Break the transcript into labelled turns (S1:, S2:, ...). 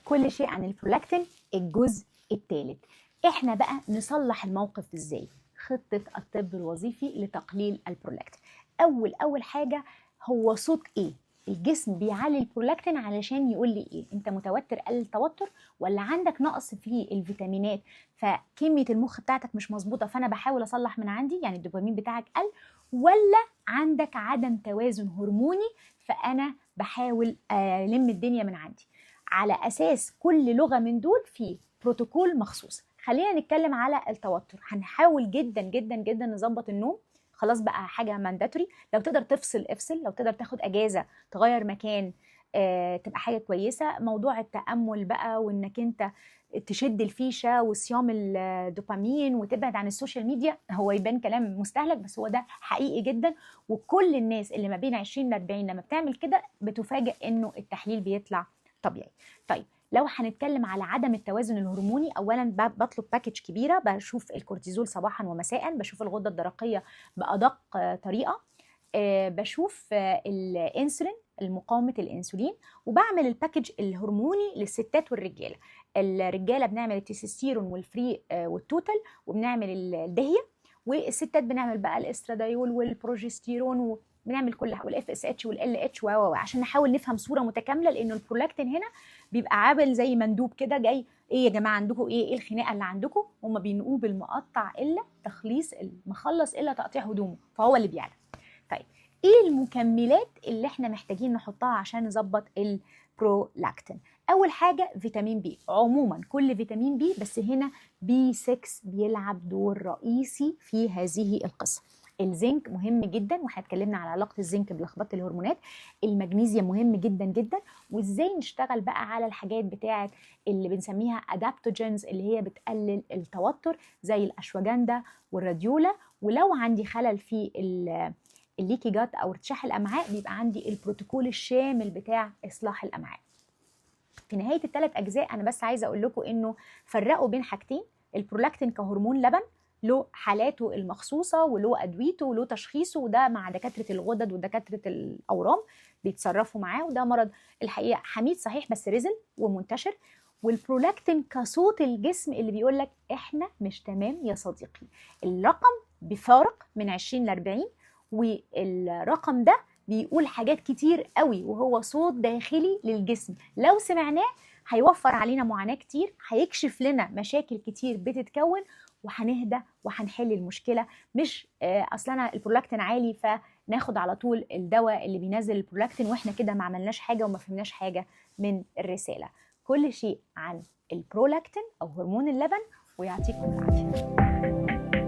S1: كل شيء عن البرولاكتين الجزء الثالث. احنا بقى نصلح الموقف ازاي؟ خطة الطب الوظيفي لتقليل البرولاكتين. اول حاجة، هو صوت ايه؟ الجسم بيعلي البرولاكتين علشان يقول لي ايه؟ انت متوتر، قل التوتر، ولا عندك نقص في الفيتامينات فكمية المخ بتاعتك مش مظبوطة فانا بحاول اصلح من عندي، يعني الدوبامين بتاعك قل، ولا عندك عدم توازن هرموني فانا بحاول الم الدنيا من عندي. على اساس كل لغة من دول في بروتوكول مخصوص. خلينا نتكلم على التوتر. هنحاول جدا جدا جدا نظبط النوم، خلاص بقى حاجه مانداتوري. لو تقدر تفصل افصل، لو تقدر تاخد اجازه تغير مكان تبقى حاجه كويسه. موضوع التامل بقى، وانك انت تشد الفيشه وصيام الدوبامين وتبعد عن السوشيال ميديا، هو يبان كلام مستهلك بس هو ده حقيقي جدا. وكل الناس اللي ما بين 20 ل 40 لما بتعمل كده بتفاجئ انه التحليل بيطلع طبيعي. طيب لو هنتكلم على عدم التوازن الهرموني، اولا بطلب باكج كبيره، بشوف الكورتيزول صباحا ومساء، بشوف الغده الدرقيه بادق طريقه، بشوف الانسولين، مقاومه الانسولين، وبعمل الباكج الهرموني للستات والرجاله. الرجاله بنعمل التستوستيرون والفري والتوتال، وبنعمل الدهيه، والستات بنعمل بقى الاسترادايول والبروجستيرون، بنعمل كل حاجه، والاف اس اتش والال اتش عشان نحاول نفهم صوره متكامله، لانه البرولاكتين هنا بيبقى عامل زي مندوب كده جاي، ايه يا جماعه عندكم ايه الخناقه اللي عندكم؟ هم بينقوه بالمقطع الا تخليص المخلص الا تقطيع هدومه، فهو اللي بيعلى. طيب ايه المكملات اللي احنا محتاجين نحطها عشان نظبط البرولاكتين؟ اول حاجه فيتامين بي. عموما كل فيتامين بي، بس هنا بي 6 بيلعب دور رئيسي في هذه القصه. الزنك مهم جدا، واحنا اتكلمنا على علاقه الزنك بلخبطه الهرمونات. المغنيسيوم مهم جدا جدا. وازاي نشتغل بقى على الحاجات بتاعه اللي بنسميها ادابتوجينز اللي هي بتقلل التوتر، زي الاشواجندا والراديولا. ولو عندي خلل في الليكي جات او ارتشاح الامعاء، بيبقى عندي البروتوكول الشامل بتاع اصلاح الامعاء. في نهايه الثلاث اجزاء انا بس عايزه اقول لكم انه فرقوا بين حاجتين. البرولاكتين كهرمون لبن له حالاته المخصوصه وله ادويته وله تشخيصه، وده مع دكاتره الغدد ودكاتره الاورام بيتصرفوا معاه، وده مرض الحقيقه حميد صحيح بس رزل ومنتشر. والبرولاكتين كصوت الجسم اللي بيقول لك احنا مش تمام يا صديقي. الرقم بفارق من 20 ل 40، والرقم ده بيقول حاجات كتير قوي، وهو صوت داخلي للجسم لو سمعناه هيوفر علينا معاناة كتير، هيكشف لنا مشاكل كتير بتتكون، وهنهدى وهنحل المشكلة. مش اصلا انا البرولاكتين عالي فناخد على طول الدواء اللي بينزل البرولاكتين واحنا كده ما عملناش حاجة وما فهمناش حاجة من الرسالة. كل شيء عن البرولاكتين او هرمون اللبن، ويعطيكم العافية.